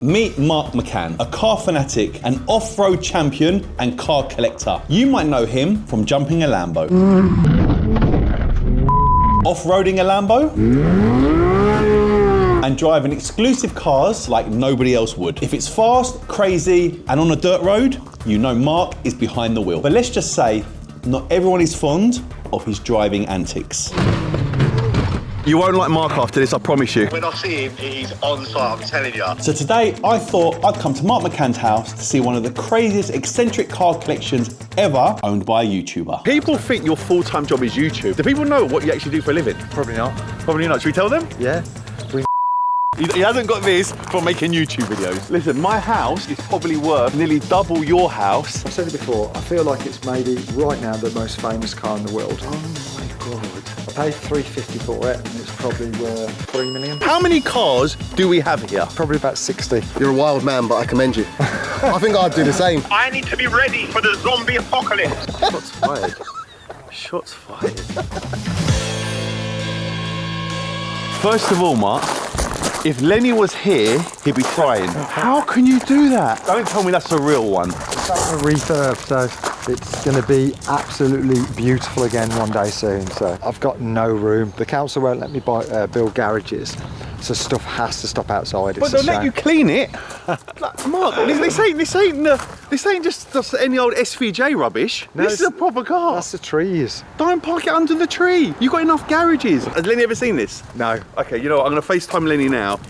Meet Mark McCann, a car fanatic, an off-road champion and car collector. You might know him from jumping a Lambo. Off-roading a Lambo? And driving exclusive cars like nobody else would. If it's fast, crazy, and on a dirt road, you know Mark is behind the wheel. But let's just say, not everyone is fond of his driving antics. You won't like Mark after this, I promise you. When I see him, he's on site, I'm telling you. So today, I thought I'd come to Mark McCann's house to see one of the craziest eccentric car collections ever owned by a YouTuber. People think your full-time job is YouTube. Do people know what you actually do for a living? Probably not. Probably not. Should we tell them? Yeah. He hasn't got this from making YouTube videos. Listen, my house is probably worth nearly double your house. I've said it before, I feel like it's maybe right now the most famous car in the world. Oh my God. I paid $350 for it and it's probably worth $3 million. How many cars do we have here? Probably about 60. You're a wild man, but I commend you. I think I'd do the same. I need to be ready for the zombie apocalypse. Shots fired. Shots fired. First of all, Mark, if Lenny was here, he'd be crying. How can you do that? Don't tell me that's a real one. It's a refurb, so it's going to be absolutely beautiful again one day soon. So I've got no room. The council won't let me build garages, so stuff has to stop outside. But they'll let you clean it. Like, Mark, this ain't just any old SVJ rubbish. No, this is a proper car. That's the trees. Don't park it under the tree. You've got enough garages. Has Lenny ever seen this? No. Okay, you know what? I'm going to FaceTime Lenny now.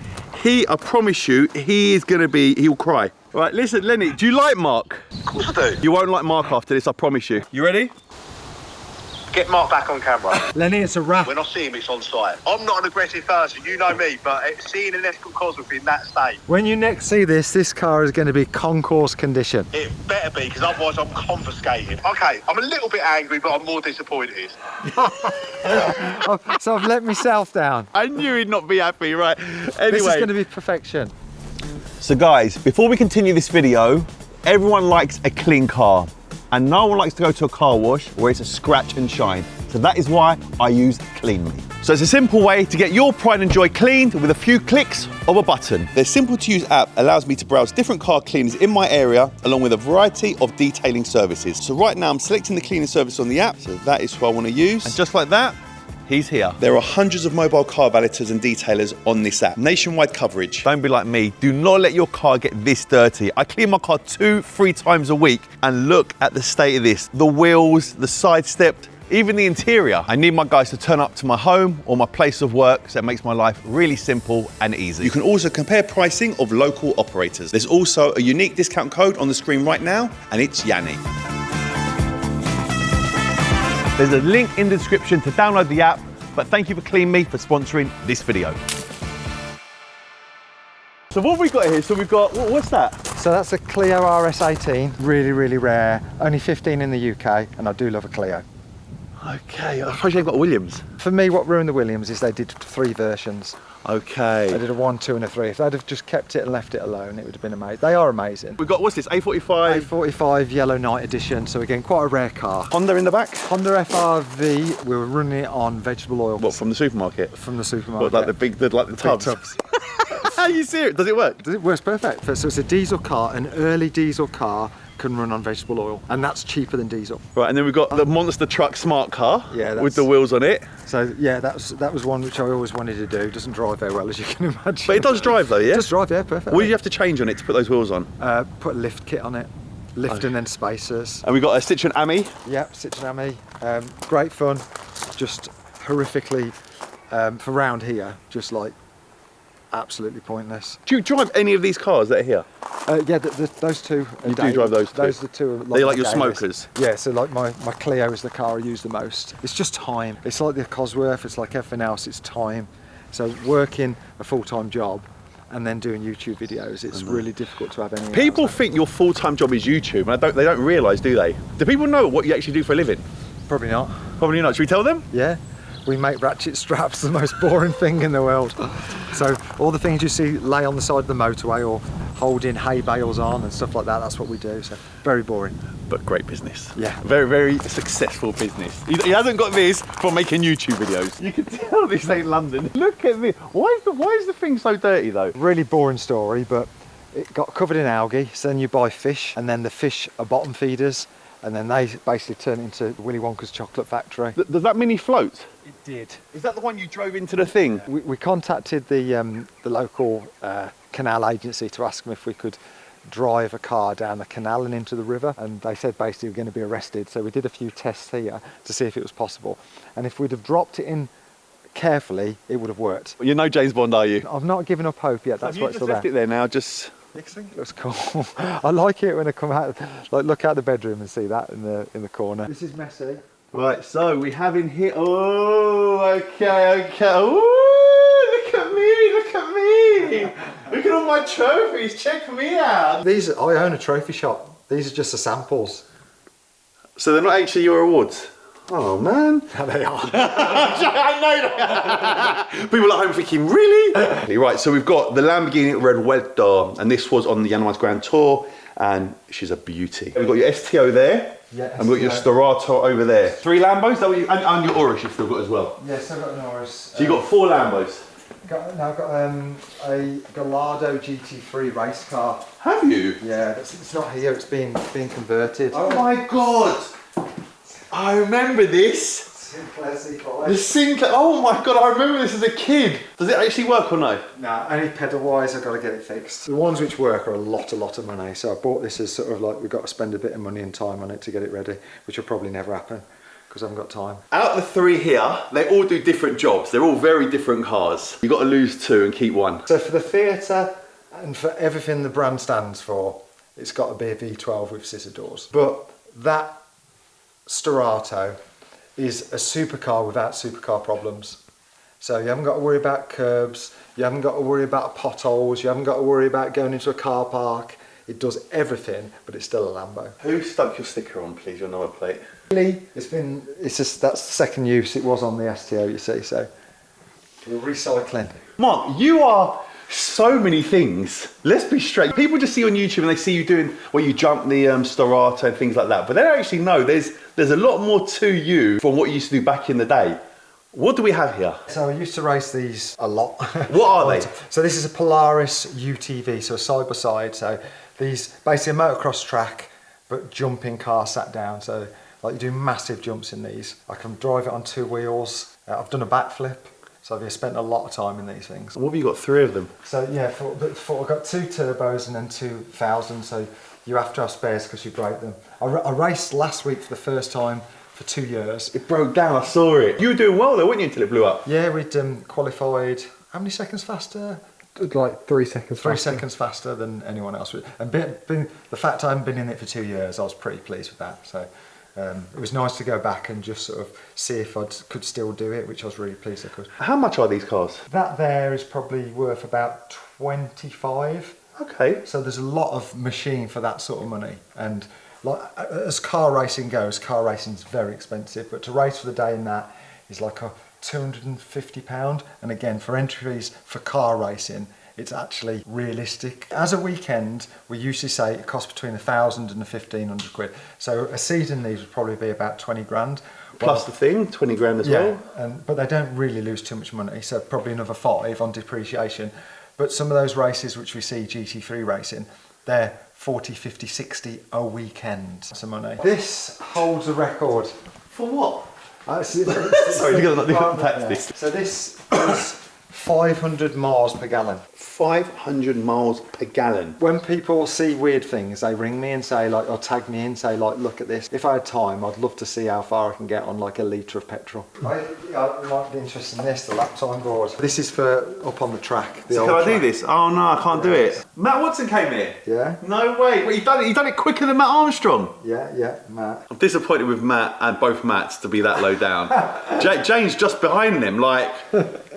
I promise you, he'll cry. Right, listen, Lenny, do you like Mark? Of course I do. You won't like Mark after this, I promise you. You ready? Get Mark back on camera. Lenny, it's a wrap. When I see him, it's on site. I'm not an aggressive person, you know me, but seeing an ethical Cosworth in that state. When you next see this car is going to be concourse condition. It better be, because otherwise I'm confiscating. Okay, I'm a little bit angry, but I'm more disappointed. So I've let myself down. I knew he'd not be happy, right? Anyway. This is going to be perfection. So guys, before we continue this video, everyone likes a clean car. And no one likes to go to a car wash where it's a scratch and shine. So that is why I use Clean Me. So it's a simple way to get your pride and joy cleaned with a few clicks of a button. Their simple to use app allows me to browse different car cleaners in my area, along with a variety of detailing services. So right now I'm selecting the cleaning service on the app, so that is who I want to use. And just like that, he's here. There are hundreds of mobile car valeters and detailers on this app. Nationwide coverage. Don't be like me. Do not let your car get this dirty. I clean my car 2-3 times a week and look at the state of this. The wheels, the side stepped, even the interior. I need my guys to turn up to my home or my place of work, so it makes my life really simple and easy. You can also compare pricing of local operators. There's also a unique discount code on the screen right now, and it's Yanni. There's a link in the description to download the app, but thank you for Clean Me for sponsoring this video. So what have we got here? So we've got, what's that? So that's a Clio RS18, really, really rare. Only 15 in the UK, and I do love a Clio. Okay, I suppose you've got a Williams. For me, what ruined the Williams is they did 3 versions. Okay. They did a 1, 2 and a 3. If they'd have just kept it and left it alone, it would have been amazing. They are amazing. We've got, what's this, A45? A45 Yellow Night Edition, so again, quite a rare car. Honda in the back? Honda FRV, we were running it on vegetable oil. What, from the supermarket? From the supermarket. What, like the tubs? Tubs. Are you serious? Does it work? It works perfect. So it's a diesel car, an early diesel car can run on vegetable oil, and that's cheaper than diesel. Right, and then we've got the monster truck smart car with the wheels on it. So yeah, that was one which I always wanted to do. It doesn't drive very well, as you can imagine. But it does drive though, yeah? It does drive, yeah, perfect. What do you have to change on it to put those wheels on? Put a lift kit on it. Lift and then spacers. And we've got a Citroen Ami. Yep, Citroen Ami. Great fun, just horrifically, for round here, just like absolutely pointless. Do you drive any of these cars that are here? Yeah, those two. You do drive those two? Those are the two. They're like your smokers? Yeah, so like my Clio is the car I use the most. It's just time. It's like the Cosworth, it's like everything else, it's time. So working a full-time job and then doing YouTube videos, it's really difficult to have any. People think your full-time job is YouTube, and they don't realise, do they? Do people know what you actually do for a living? Probably not. Probably not. Should we tell them? Yeah. We make ratchet straps, the most boring thing in the world. So all the things you see lay on the side of the motorway or holding hay bales on and stuff like that, that's what we do. So very boring. But great business. Yeah. Very, very successful business. He hasn't got this from making YouTube videos. You can tell this ain't London. Look at this. Why is the thing so dirty though? Really boring story, but it got covered in algae, so then you buy fish, and then the fish are bottom feeders, and then they basically turn into Willy Wonka's chocolate factory. Does that mini float? It did. Is that the one you drove into the thing? We contacted the local canal agency to ask them if we could drive a car down the canal and into the river, and they said basically we're going to be arrested. So we did a few tests here to see if it was possible, and if we'd have dropped it in carefully, it would have worked. You're no James Bond, are you? I've not given up hope yet. That's Have you what's just still left there. it there now? Just. I think it looks cool. I like it when I come out, like look out the bedroom and see that in the corner. This is messy. Right, so we have in here. Oh, okay. Ooh, look at me. Look at all my trophies. Check me out. I own a trophy shop. These are just the samples. So they're not actually your awards. Oh man. They are. I know that. People at home thinking, really? Right, so we've got the Lamborghini Revuelta, and this was on the Yiannimize Grand Tour, and she's a beauty. We've got your STO there, Yeah, and we've got your Storato over there. 3 Lambos, that what you, and your Urus you've still got as well. Yes, I've got an Urus. So you've got 4 Lambos. I've got a Gallardo GT3 race car. Have you? Yeah, it's not here. It's being converted. Oh my god! I remember this. The Sinclair. Oh my god, I remember this as a kid. Does it actually work or no? No, only pedal wise. I've got to get it fixed. The ones which work are a lot of money. So I bought this as sort of like we've got to spend a bit of money and time on it to get it ready, which will probably never happen because I haven't got time. Out of the 3 here, they all do different jobs. They're all very different cars. You've got to lose 2 and keep 1. So for the theatre and for everything the brand stands for, it's got to be a V12 with scissor doors. But that Storato is a supercar without supercar problems. So you haven't got to worry about curbs, you haven't got to worry about potholes, you haven't got to worry about going into a car park. It does everything, but it's still a Lambo. Who stuck your sticker on, please, your number plate? It's just that's the second use. It was on the STO, you see, so we're recycling. Mark, you are so many things. Let's be straight. People just see you on YouTube and they see you doing, well, you jump the Storato and things like that, but they don't actually know there's a lot more to you from what you used to do back in the day. What do we have here? So I used to race these a lot. What are they? So this is a Polaris UTV, so a side by side. So these basically a motocross track, but jumping car sat down. So like you do massive jumps in these. I can drive it on 2 wheels. I've done a backflip. So I've spent a lot of time in these things. What have you got? 3 of them? So yeah, I've got 2 turbos and then 2,000. So you have to have spares because you break them. I raced last week for the first time for 2 years. It broke down, I saw it. You were doing well though, weren't you, until it blew up? Yeah, we'd qualified, how many seconds faster? Like 3 seconds. 3 seconds faster than anyone else. And the fact I haven't been in it for 2 years, I was pretty pleased with that. So it was nice to go back and just sort of see if I could still do it, which I was really pleased I could. How much are these cars? That there is probably worth about 25. Okay. So there's a lot of machine for that sort of money. And like as car racing goes, car racing is very expensive, but to race for the day in that is like a £250. And again, for entries for car racing, it's actually realistic. As a weekend, we usually say it costs between 1,000 and 1,500 quid. So a seat in these would probably be about 20 grand. Plus the thing, 20 grand as well. But they don't really lose too much money, so probably another 5 on depreciation. But some of those races which we see GT3 racing, they're 40, 50, 60 a weekend. Some money. This holds a record. For what? Sorry, you're gonna tax this. So this is 500 miles per gallon. 500 miles per gallon. When people see weird things, they ring me and say like, or tag me and say like, look at this. If I had time, I'd love to see how far I can get on like a litre of petrol. I might be interested in this, the lap time board. This is for up on the track. So can I do this? Oh no, I can't do it. Matt Watson came here? Yeah. No way. Well, you've done it quicker than Matt Armstrong. Yeah, Matt. I'm disappointed with Matt and both Matts to be that low down. Jane's just behind them, like,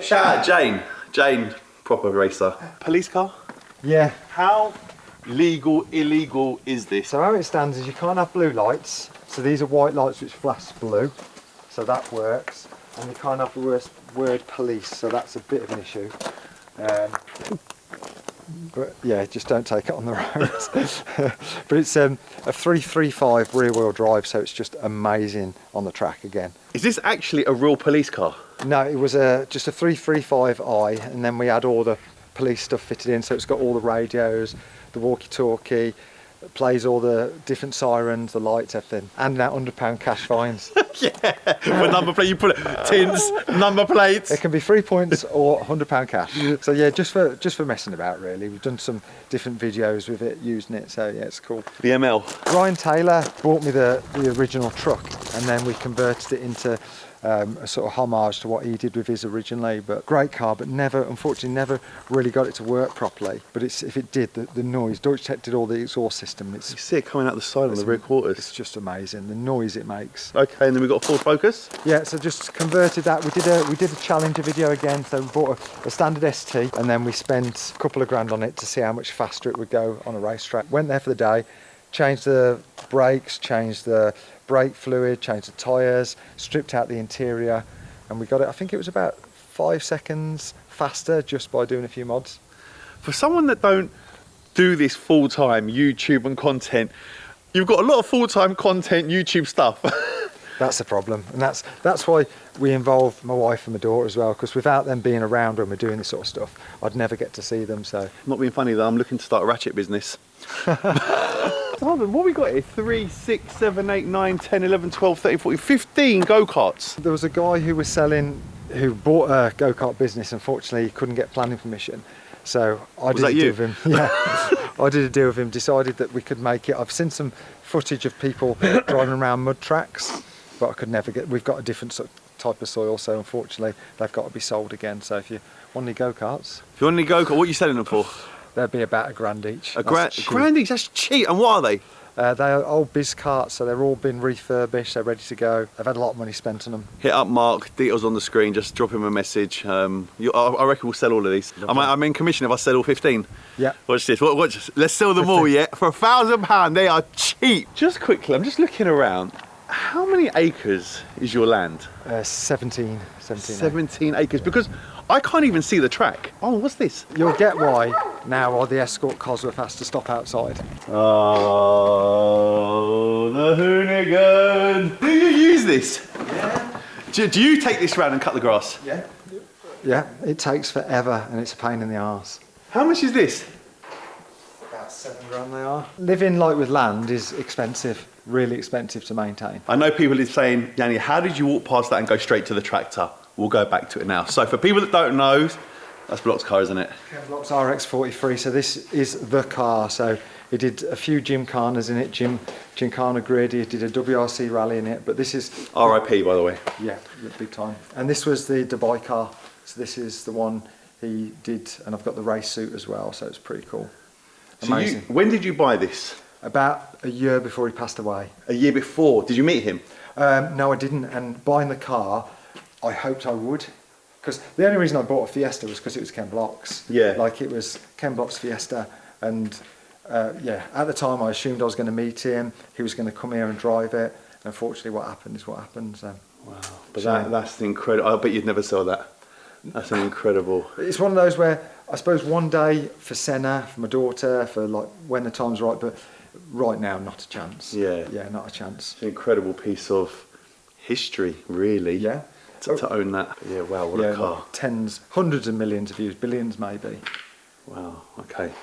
shout out Jane. Jane, proper racer. Police car? Yeah. How legal, illegal is this? So how it stands is you can't have blue lights. So these are white lights which flash blue. So that works. And you can't have the word police. So that's a bit of an issue. But yeah, just don't take it on the road. But it's a 335 rear wheel drive, so it's just amazing on the track again. Is this actually a real police car? No, it was just a 335i, and then we had all the police stuff fitted in, so it's got all the radios, the walkie-talkie, plays all the different sirens, the lights, everything, and now £100 cash fines. Yeah, for number plate, you put tins, number plates. It can be 3 points or £100 cash. So yeah, just for messing about really. We've done some different videos with it, using it, so yeah, it's cool. The ML. Ryan Taylor bought me the original truck, and then we converted it into a sort of homage to what he did with his originally. But great car, but unfortunately never really got it to work properly. But if it did, the noise, Deutsche Tech did all the exhaust system. You see it coming out the side on the rear quarters. It's just amazing, the noise it makes. Okay, and then we've got a Ford Focus. Yeah, so just converted that. We did a Challenger video again, so we bought a standard ST, and then we spent a couple of grand on it to see how much faster it would go on a racetrack. Went there for the day, changed the brakes, changed the brake fluid, changed the tyres, stripped out the interior, and we got it, I think it was about 5 seconds faster just by doing a few mods. For someone that don't do this full-time, YouTube and content, you've got a lot of full-time content, YouTube stuff. That's the problem, and that's why we involve my wife and my daughter as well, because without them being around when we're doing this sort of stuff, I'd never get to see them. So Not being funny though, I'm looking to start a ratchet business. Hold on, what we got here? 3, 6, 7, 8, 9, 10, 11, 12, 13, 14, 15 go-karts. there was a guy who bought a go-kart business. Unfortunately, he couldn't get planning permission, so I did a deal with him. Yeah, I did a deal with him. Decided that we could make it. I've seen some footage of people driving around mud tracks, but I could never get. We've got a different type of soil, so unfortunately they've got to be sold again. So if you want any go-karts, If you want any go-kart, what are you selling them for? they'd be about £1,000 each. A grand each, that's cheap. And what are they? They are old biz carts, so they're all been refurbished. They're ready to go. They've had a lot of money spent on them. Hit up Mark, details on the screen, just drop him a message. I reckon we'll sell all of these. I'm in commission if I sell all 15. Yeah. Watch this, watch. Let's sell them all, yeah? For £1,000, they are cheap. Just quickly, I'm just looking around. How many acres is your land? 17 17 acres, because I can't even see the track. Oh, what's this? You'll get why the Escort Cosworth has to stop outside. Oh, the hoonigan. Do you use this? Yeah. Do you take this round and cut the grass? Yeah. Yeah, it takes forever and it's a pain in the arse. How much is this? About £7 they are. Living like with land is expensive, really expensive to maintain. I know people are saying, Yanni, how did you walk past that and go straight to the tractor? We'll go back to it now. So for people that don't know, that's Block's car, isn't it? Ken Block's RX43, so this is the car. So he did a few Gymkhanas in it, Gymkhana Grid, he did a WRC rally in it, but this is... RIP, by the way. Yeah, big time. And this was the Dubai car, so this is the one he did, and I've got the race suit as well, so it's pretty cool. Amazing. So when did you buy this? About a year before he passed away. A year before. Did you meet him? No, I didn't, and buying the car, I hoped I would, because the only reason I bought a Fiesta was because it was Ken Block's. Yeah. Like it was Ken Block's Fiesta, and yeah, at the time I assumed I was going to meet him, he was going to come here and drive it, and unfortunately what happened is what happened. So. Wow, but that's incredible. I bet you'd never sell that. That's an incredible... It's one of those where, I suppose one day for Senna, for my daughter, for like when the time's right, but right now, not a chance. Yeah. Yeah, not a chance. It's an incredible piece of history, really. Yeah. To own that. Yeah, wow, what a car. Like tens, hundreds of millions of views, billions maybe. Wow, okay.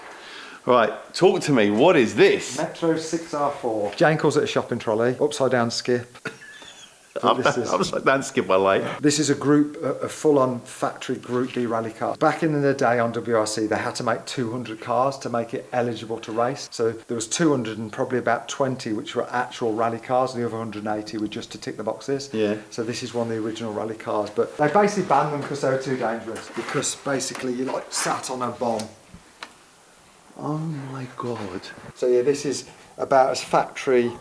Right, talk to me, what is this? Metro 6R4. Jane calls it a shopping trolley, upside down skip. I'm like that skip my light. This is a full-on factory Group B rally car. Back in the day on WRC, they had to make 200 cars to make it eligible to race. So there was 200 and probably about 20 which were actual rally cars. The other 180 were just to tick the boxes. Yeah. So this is one of the original rally cars. But they basically banned them because they were too dangerous. Because basically you like sat on a bomb. Oh my God. So yeah, this is about as factory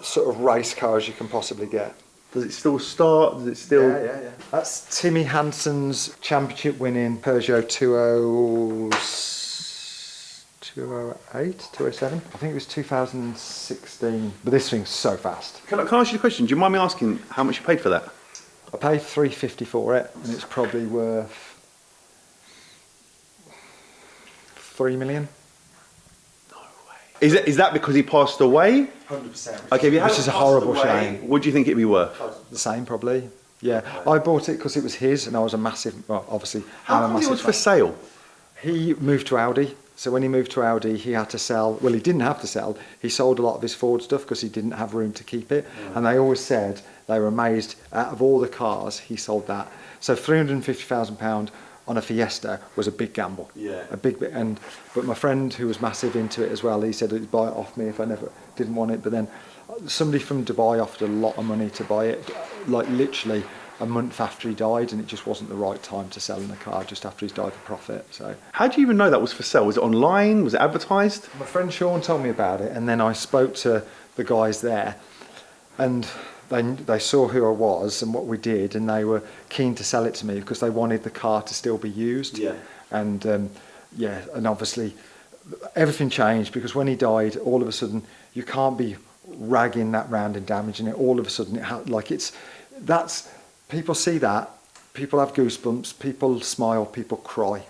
sort of race car as you can possibly get. Does it still start? Does it still... Yeah. That's Timmy Hansen's championship winning Peugeot 208, 207. I think it was 2016. But this thing's so fast. Can I ask you a question? Do you mind me asking how much you paid for that? I paid $350 for it, and it's probably worth $3 million. Is that because he passed away? 100%. Okay, Which is a horrible shame. What do you think it'd be worth? The same, probably. Yeah, I bought it because it was his, and I was a massive. Well, obviously, How I'm a come it massive was for fan. sale? He moved to Audi. So when he moved to Audi, he had to sell, well, he didn't have to sell. He sold a lot of his Ford stuff because he didn't have room to keep it. And they always said they were amazed out of all the cars, he sold that. So £350,000 on a Fiesta was a big gamble. Yeah. A big bit. But my friend who was massive into it as well, he said he'd buy it off me if I never didn't want it. But then somebody from Dubai offered a lot of money to buy it, like literally a month after he died, and it just wasn't the right time to sell in the car just after he's died for profit. So How do you even know that was for sale? Was it online? Was it advertised? my friend Sean told me about it, and then I spoke to the guys there, and they saw who I was and what we did, and they were keen to sell it to me because they wanted the car to still be used. Yeah. And and obviously everything changed because when he died, all of a sudden you can't be ragging that round and damaging it. All of a sudden people see that, people have goosebumps, people smile, people cry.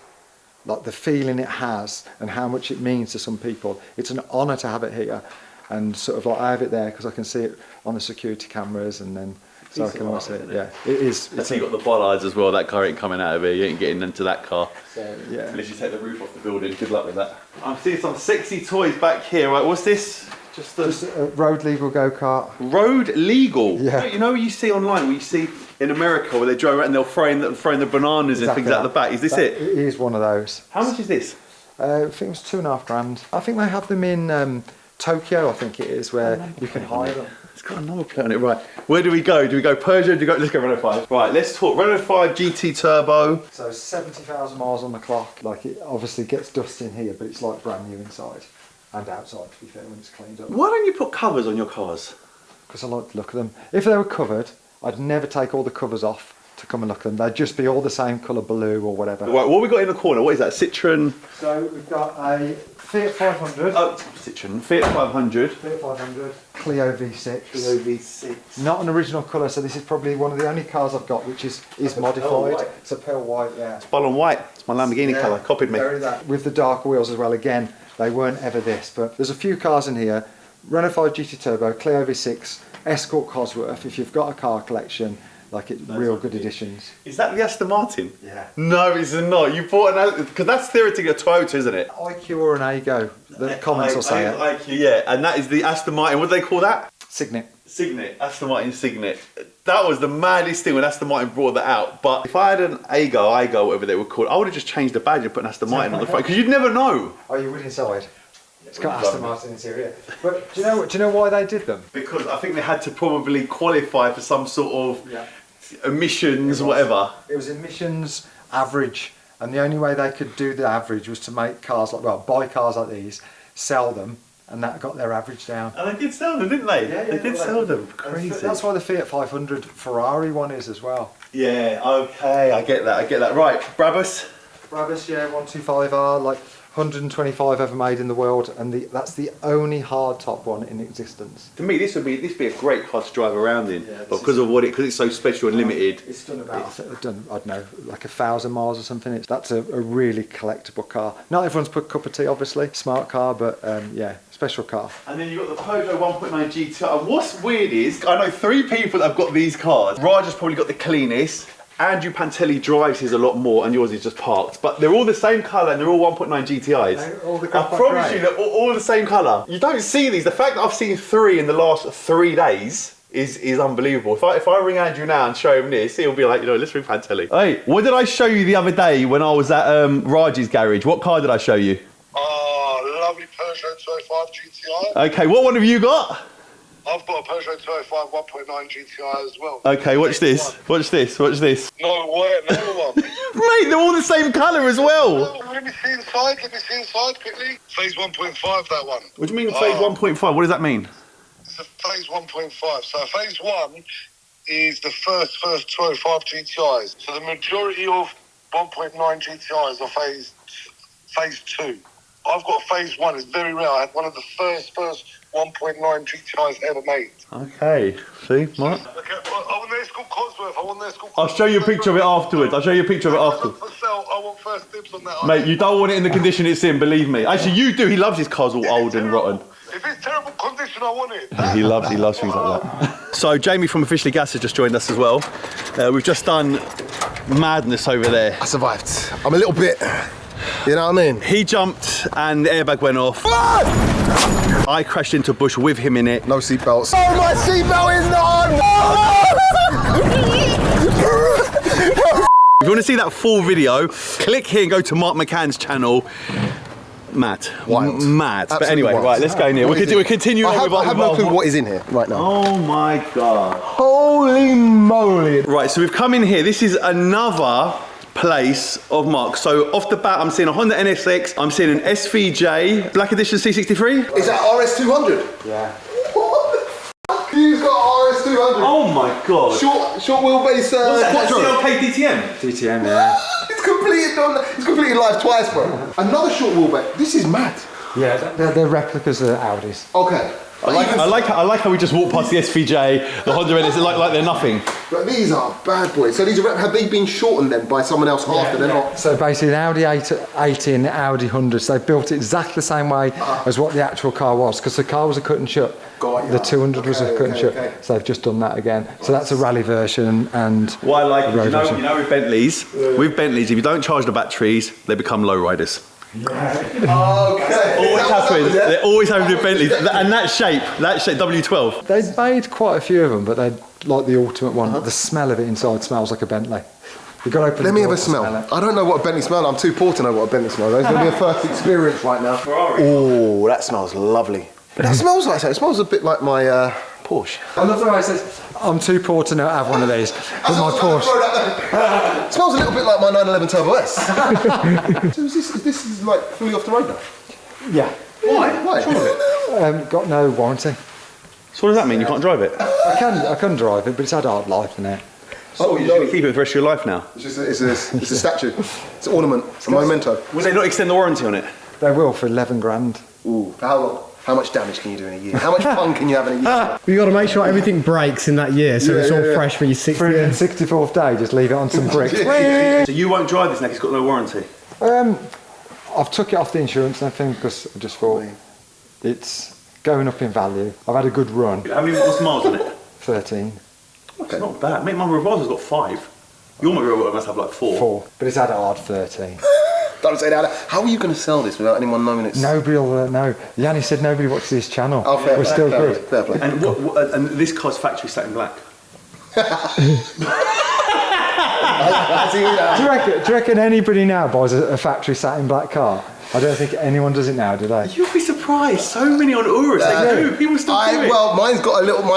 Like the feeling it has and how much it means to some people. It's an honour to have it here, and sort of like I have it there because I can see it on the security cameras, and then so I can always see it. Yeah, it is. I see you got the bollards as well. That car ain't coming out of here. You ain't getting into that car. So, yeah. Unless you take the roof off the building. Good luck with that. I'm seeing some sexy toys back here. Right, what's this? Just a road legal go-kart. Road legal. Yeah. You know what you see online, where you see in America where they drive around and they'll throwing the bananas and things out the back. Is this it? It is one of those. How much is this? I think it was £2,500. I think they have them in Tokyo, I think it is, where you can hire them. It's got a number plate on it, right. Where do we go? Do we go Peugeot? Let's go Renault 5. Right, let's talk Renault 5 GT Turbo. So 70,000 miles on the clock. Like it obviously gets dust in here, but it's like brand new inside and outside, to be fair, when it's cleaned up. Why don't you put covers on your cars? Because I like to look at them. If they were covered, I'd never take all the covers off to come and look at them. They'd just be all the same colour blue or whatever. Right, what have we got in the corner? What is that? Citroen? So we've got a Fiat 500. Oh, Citroen. Fiat 500. Fiat 500. Clio V6. Clio V6. Not an original colour, so this is probably one of the only cars I've got which is modified. white. It's a pearl white, yeah. Ball on white. It's my Lamborghini colour. Copied me. Very that. With the darker wheels as well, again, they weren't ever this, but there's a few cars in here. Renault 5 GT Turbo, Clio V6, Escort Cosworth. If you've got a car collection, like it's real good additions. Is that the Aston Martin? Yeah. No, it's not. You bought an, because that's theoretically a Toyota, isn't it? IQ or an Ago. The comments will say it. IQ, yeah. And that is the Aston Martin. What do they call that? Signet. Signet. Aston Martin Signet. That was the maddest thing when Aston Martin brought that out. But if I had an Ago, whatever they were called, I would have just changed the badge and put an Aston Martin on the front, because you'd never know. Oh, you would inside? It's got Aston Martin interior. But do you know why they did them? Because I think they had to probably qualify for some sort of emissions, whatever. It was emissions average, and the only way they could do the average was to make cars like, well, buy cars like these, sell them, and that got their average down. And they did sell them, didn't they? Yeah, they did sell them. Crazy. That's why the Fiat 500 Ferrari one is as well. Yeah, okay, I get that. Right, Brabus. Brabus, yeah, 125R, like 125 ever made in the world, and that's the only hardtop one in existence. To me, this would be a great car to drive around in, Yeah, but because it's so special and limited. It's done about, I don't know, like 1,000 miles or something. That's a really collectible car. Not everyone's put cup of tea, obviously. Smart car, but yeah, special car. And then you've got the Peugeot 1.9 GTI. And what's weird is, I know 3 people that have got these cars. Raj has probably got the cleanest. Andrew Pantelli drives his a lot more, and yours is just parked. But they're all the same colour, and they're all 1.9 GTIs. I promise you, they're all the same colour. You don't see these. The fact that I've seen 3 in the last 3 days is unbelievable. If I ring Andrew now and show him this, he'll be like, let's ring Pantelli. Hey, what did I show you the other day when I was at Raj's garage? What car did I show you? Oh, lovely Peugeot 205 GTI. Okay, what one have you got? I've got a Peugeot 205 1.9 GTI as well. Okay, watch this. Watch this. No way, another one. Mate, they're all the same colour as well. Let me see inside quickly. Phase 1.5, that one. What do you mean phase 1.5? What does that mean? It's a phase 1.5. So phase 1 is the first 205 GTIs. So the majority of 1.9 GTIs are phase 2. I've got phase 1. It's very rare. I had one of the first 1.9 GTIs ever made. Okay, see, Mark? Okay, I want the Escort Cosworth. I'll show you a picture of it afterwards. I want first dibs on that. Mate, you don't want it in the condition it's in, believe me. Actually, you do. He loves his cars all old and rotten. If it's terrible condition, I want it. He loves things like that. So Jamie from Officially Gas has just joined us as well. We've just done madness over there. I survived. I'm a little bit You know what I mean? He jumped and the airbag went off. I crashed into a bush with him in it. No seatbelts. Oh, my seatbelt is not on! If you want to see that full video, click here and go to Mark McCann's channel. Mad. Wild. Mad. But Absolutely anyway, wild. right, let's go in here. We're continuing on with I have no clue what is in here right now. Oh my God. Holy moly. Right, so we've come in here. This is another place of Mark. So off the bat, I'm seeing a Honda NSX. I'm seeing an SVJ Black Edition C63. Is that RS200? Yeah. What the fuck? You've got RS200. Oh my God. Short wheelbase Quattro. CLK DTM? DTM, yeah. It's completed life twice, bro. Another short wheelbase. This is mad. Yeah, they're replicas of Audis. Okay. I like how we just walked past the SVJ, the Honda NSX, like they're nothing. But these are bad boys. So these are, have they been shortened then by someone else after? They're not. So basically, the Audi 80 and the Audi 100, so they built it exactly the same way as what the actual car was, because the car was a cut and shut. Got ya. The 200 was a cut and shut. Okay. So they've just done that again. So that's a rally version and. What I like, a road version. you know with Bentleys, if you don't charge the batteries, they become lowriders. Okay. Always happens. They always happen with Bentleys. And that shape, W12. They've made quite a few of them, but they're like the ultimate one. The smell of it inside smells like a Bentley. You've got to open Let the me door have a to smell. it. I don't know what a Bentley smells. I'm too poor to know what a Bentley smells. It's going to be a first experience right now. Ferrari. Oh, that smells lovely. That smells like that. It smells a bit like my Porsche. I love the way it says, I'm too poor to know have one of these, but my Porsche. It smells a little bit like my 911 Turbo S. So this is like fully off the road now? Yeah. Why? Why? Got no warranty. So what does that mean? You can't drive it? I can drive it, but it's had a hard life, isn't it? So you're just going to keep it for the rest of your life now? It's just it's a statue. It's an ornament. It's a memento. Will they not extend the warranty on it? They will for 11 grand. Ooh. For how long? How much damage can you do in a year? How much fun can you have in a year? You got to make sure everything breaks in that year, so it's all fresh when you're 60. 364th day, just leave it on some bricks. So you won't drive this now 'cause it's got no warranty? I've took it off the insurance and everything because I just thought it's going up in value. I've had a good run. How many miles on it? 13. It's not bad. Mate, my Revolver's got 5. Your Revolver must have like 4. 4. But it's had a hard 13. Don't say that. How are you going to sell this without anyone knowing it's... Nobody will know. Yanni said nobody watches this channel. Oh, fair We're play, still fair good. play, fair play. And and this car's factory satin black. Do you reckon anybody now buys a factory satin black car? I don't think anyone does it now, do they? You'll be surprised. So many on Urus. They do. People still do it. Well, mine's got a little...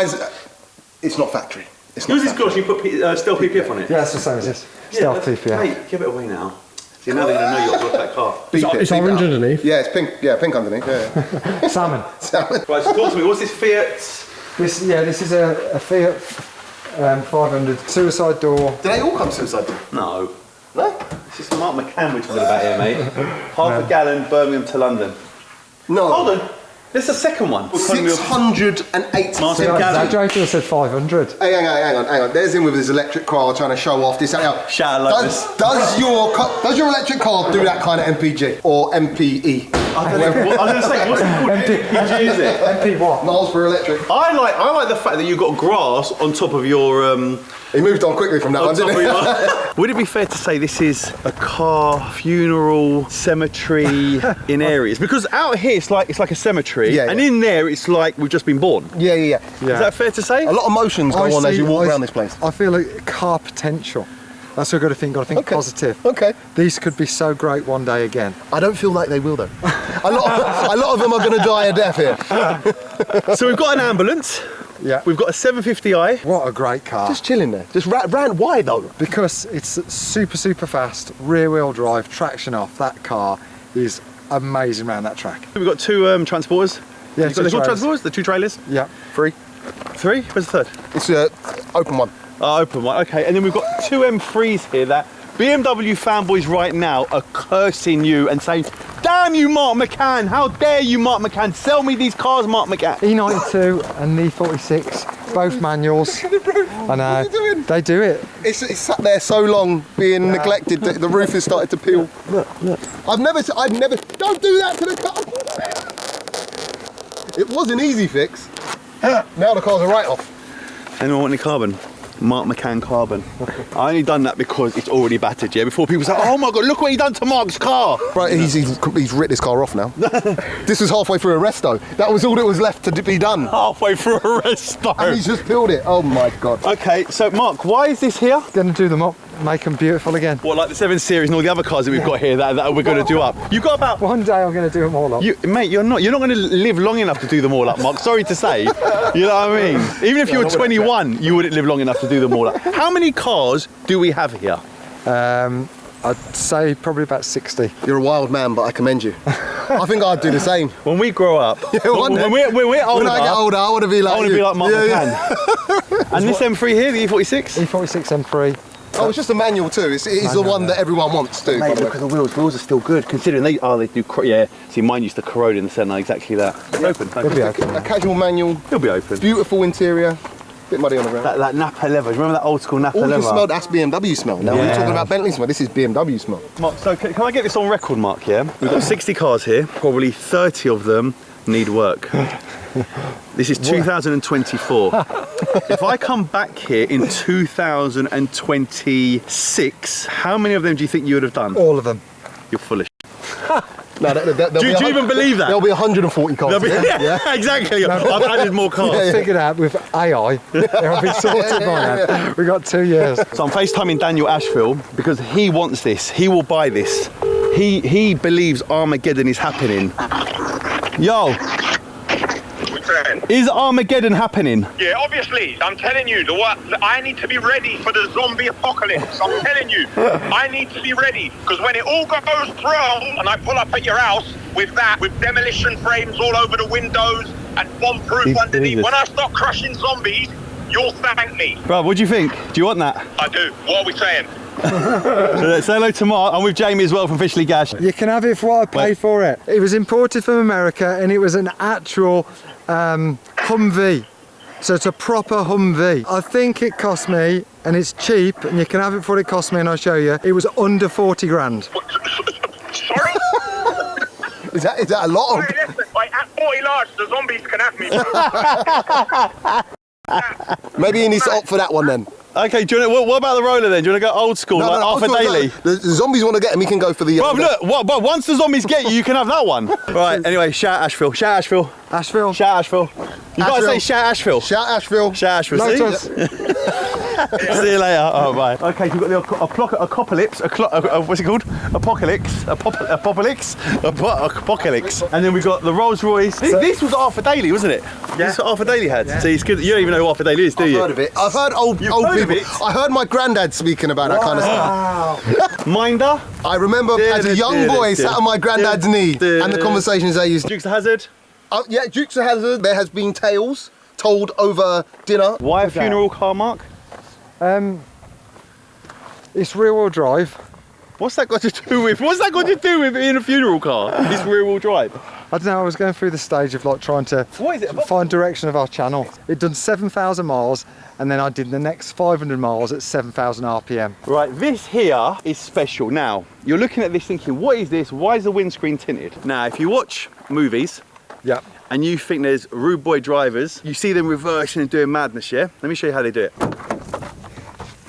It's not factory. It's not Yours is factory. good. You put stealth PPF on it. Yeah, that's the same as this. Stealth PPF. Mate, give it away now. See, now they're going to know you've got that car. It's orange underneath. Yeah, it's pink. Yeah, pink underneath. Yeah. Salmon. Salmon. Right, so talk to me. What's this Fiat? This is a Fiat 500 suicide door. Do they all come suicide door? No. No? This is Mark McCann we're talking about here, mate. Half a gallon, Birmingham to London. No. Hold on. This is the second one. 680. Martin I Gallon. exaggerated, I said 500. Hey, hang on. There's him with his electric car trying to show off this. Shout out Does your electric car do that kind of MPG or MPE? I don't know. I was going to say, what's it called? MPG, is it? MP what? Miles per electric. I like the fact that you've got grass on top of your... He moved on quickly from that one, didn't he? Would it be fair to say this is a car funeral cemetery in areas? Because out here it's like a cemetery, and in there it's like we've just been born. Yeah. Is that fair to say? A lot of emotions go on as you walk around this place. I feel like car potential. That's what I've got to think. Positive. Okay. These could be so great one day again. I don't feel like they will though. a lot of them are going to die a death here. So we've got an ambulance. Yeah. We've got a 750i. What a great car. Just chilling there. Just ran. Why though? Because it's super fast, rear wheel drive, traction off. That car is amazing around that track. We've got 2 transporters. Yeah, You've got the transporters, the 2 trailers. Yeah. 3. 3? Where's the 3rd? It's an open one. Open one. Okay, and then we've got 2 M3s here that BMW fanboys right now are cursing you and saying, damn you, Mark McCann, how dare you, Mark McCann, sell me these cars, Mark McCann. E92 and the E46, both manuals. I know, they do it. It's sat there so long being neglected that the roof has started to peel. Look. I've never, don't do that to the car. It was an easy fix. Now the car's a write-off. Anyone want any carbon? Mark McCann carbon. I only done that because it's already battered, yeah? Before people say, oh my God, look what he done to Mark's car. Right, he's ripped this car off now. This was halfway through a resto. That was all that was left to be done. Halfway through a resto. And he's just peeled it. Oh my God. Okay, so Mark, why is this here? Going to do them up, make them beautiful again. What, like the 7 Series and all the other cars that we've got here that we're going to do up? You've got about... One day I'm going to do them all up. Mate, you're not going to live long enough to do them all up, Mark. Sorry to say. You know what I mean? Even if you were 21, you wouldn't live long enough to do them all up. How many cars do we have here? I'd say probably about 60. You're a wild man, but I commend you. I think I'd do the same. When we grow up, when we're older, when I get older, I want to be like Mark McCann. And this M3 here, the E46? E46 M3. Oh, it's just a manual too. It's the one that everyone wants to. Mate, look at the wheels. Wheels are still good, considering they do. Yeah, see, mine used to corrode in the centre. Exactly that. It's open. It'll be okay. A casual manual. It'll be open. Beautiful interior. Bit muddy on the ground. That Napa leather. Remember that old school Napa All leather? you smell, that's BMW smell. Now we're talking about Bentley smell. This is BMW smell. Mark, so can I get this on record, Mark? Yeah, we've got 60 cars here. Probably 30 of them need work. This is 2024. If I come back here in 2026, how many of them do you think you would have done? All of them. You're full of No, do you even believe that? There'll be 140 cars. Yeah, exactly. I've added more cars. Figured out with AI, it'll be sorted by now. We've got 2 years. So I'm FaceTiming Daniel Ashfield because he wants this. He will buy this. He believes Armageddon is happening. Yo. Is Armageddon happening? Yeah, obviously. I'm telling you, I need to be ready for the zombie apocalypse. I'm telling you, I need to be ready. Because when it all goes through and I pull up at your house with demolition frames all over the windows and bomb-proof underneath, when I start crushing zombies, you'll thank me. Bro, what do you think? Do you want that? I do. What are we saying? Say hello to Mark. I'm with Jamie as well from Fishley Gash. You can have it for what I paid for it. It was imported from America and it was an actual Humvee. So it's a proper Humvee. I think it cost me, and it's cheap, and you can have it for what it cost me, and I'll show you. It was under 40 grand. Sorry? Is that a lot of... Listen, like, at 40 large, the zombies can have me. Maybe you need to opt for that one then. Okay, do you want what about the roller then? Do you want to go old school, like Arthur Daly? The zombies want to get him, he can go for the... Bro, look, but once the zombies get you, you can have that one. Right, anyway, shout Asheville. Shout Asheville. Asheville. Shout Asheville. You've got to say shout Asheville. Shout Asheville. Shout Asheville. Lotus. See you later. Oh, bye. Okay, you've got the apocalypse. What's it called? Apocalypse. Apocalypse. And then we've got the Rolls Royce. This was Arthur Daly, wasn't it? Yeah. This is what Arthur Daly had. Yeah. See, it's good. You don't even know who Arthur Daly is, do you? I've heard of it. I've heard old people. I heard my granddad speaking about that kind of stuff. Minder. I remember as a young boy sat on my granddad's knee and the conversations they used. Dukes of Hazzard. Yeah, Dukes of Hazzard. There has been tales told over dinner. Why a funeral car, Mark? It's rear-wheel drive. What's that got to do with? What's that got to do with being a funeral car? It's rear-wheel drive. I don't know, I was going through the stage of like trying to find direction of our channel. It'd done 7,000 miles and then I did the next 500 miles at 7,000 RPM. Right, this here is special. Now, you're looking at this thinking, what is this? Why is the windscreen tinted? Now, if you watch movies, yeah, and you think there's rude boy drivers, you see them reversing and doing madness, yeah? Let me show you how they do it.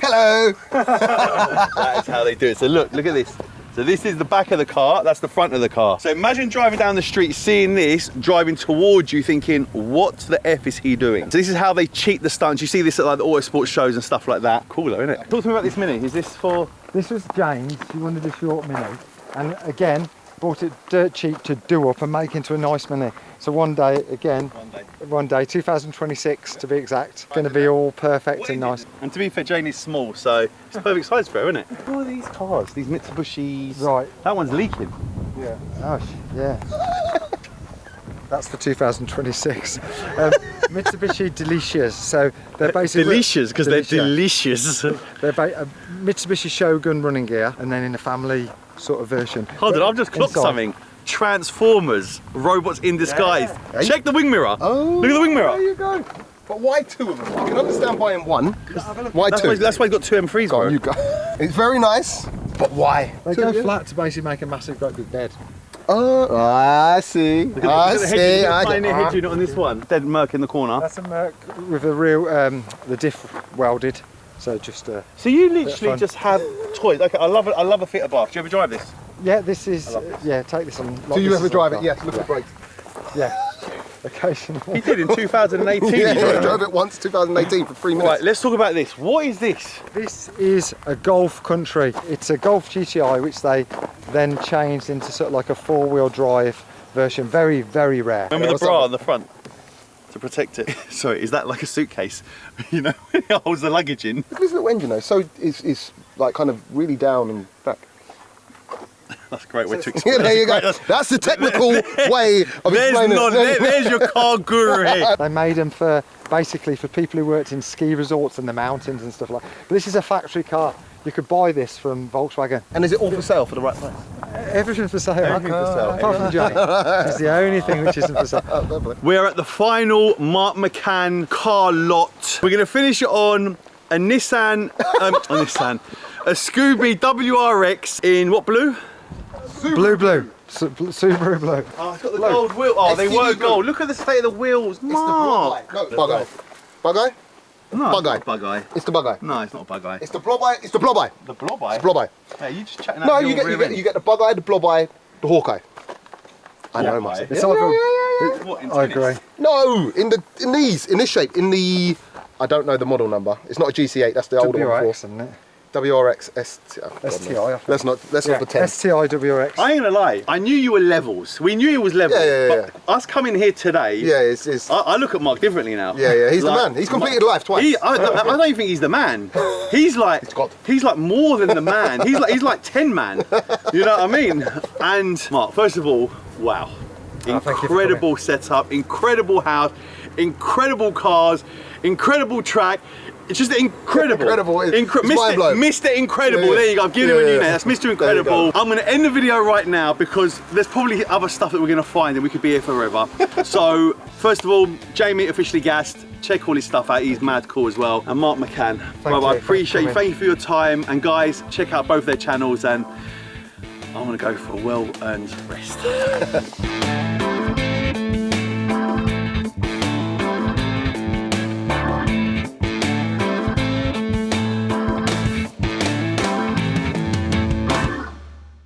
Hello. That is how they do it. So look at this. So this is the back of the car, that's the front of the car. So imagine driving down the street, seeing this, driving towards you thinking, what the F is he doing? So this is how they cheat the stunts. You see this at like the Autosports shows and stuff like that. Cool though, isn't it? Talk to me about this Mini. Is this for... This was James, he wanted a short Mini. And again, bought it dirt cheap to do up and make into a nice Mini. So one day, 2026 to be exact, going to be all perfect and nice. And to be fair, Jane is small, so it's perfect size for her, isn't it? What are these cars? These Mitsubishis. Right. That one's leaking. Yeah. Oh, yeah. That's for 2026 Mitsubishi Delicious. So they're basically delicious because they're delicious. They're Mitsubishi Shogun running gear, and then in a family sort of version. Hold on, I've just clocked something. Transformers, robots in disguise. Yeah. Check the wing mirror. Oh, look at the wing mirror. There you go. But why two of them? I can understand buying one. Why two? That's why you've got two M3s, bro. You go. It's very nice, but why? They go flat to basically make a massive great big bed. Oh, I see. I see. Pioneer head unit on this one. Dead Merc in the corner. That's a Merc with a real, the diff welded. So just So you bit of literally fun. just have toys. Okay, I love a fitter bar. Do you ever drive this? yeah, this is take this on. Do you ever drive it? Yes, look at the brakes. Yeah, occasionally. He did in 2018. Yeah, I drove it once, 2018, for 3 minutes. Right, let's talk about this. What is this? This is a Golf Country. It's a Golf GTI, which they then changed into sort of like a 4-wheel drive version. Very, very rare. Remember the bra on the front to protect it? Sorry, is that like a suitcase? You know, when it holds the luggage in. Look at this little engine though, so it's like kind of really down and back. That's a great way to Yeah, explain. there you go. That's the technical way of explaining it. There's your car guru here. They made them for basically for people who worked in ski resorts and the mountains and stuff like that. But this is a factory car. You could buy this from Volkswagen. And is it all for sale for the right price? Everything's for sale. Everything's for sale. Apart from Johnny. It's the only thing which isn't for sale. We're at the final Mark McCann car lot. We're going to finish it on a Nissan, a Scooby WRX in what blue? Blue. Subaru blue. Oh, it's got the gold wheel. Oh, they were gold. Look at the state of the wheels. Mark. No, bug eye. Bug eye? No, Bug eye. it's not a bug eye. It's the bug eye. No, it's not a bug eye. It's the blob eye. It's the blob eye. The blob eye? It's blob eye. Yeah, you just chatting No, out you get the bug eye, the blob eye, the hawk eye. I know myself. It's either, What, in I tennis? agree. No, in this shape, in the, I don't know the model number. It's not a GC8. That's the older one. WRX, isn't it? WRX STI. STI. Let's not pretend. STI WRX. I ain't gonna lie, I knew you were levels. We knew it was levels. Yeah. But us coming here today, Yeah, it's I look at Mark differently now. yeah. He's the man. He's completed life twice. I don't even think he's the man. He's like more than the man. He's like 10 man. You know what I mean? And Mark, first of all, wow. Incredible setup, incredible house, incredible cars, incredible track. It's just incredible. It's mind-blowing. Mr. Incredible. Yeah. There you go. I've given him a new name. That's Mr. There you Incredible. go. I'm going to end the video right now because there's probably other stuff that we're going to find and we could be here forever. So, first of all, Jamie officially gassed. Check all his stuff out. He's mad cool as well. And Mark McCann. Brother, I appreciate you. Thank you for your time. And guys, check out both their channels. And I want to go for a well-earned rest.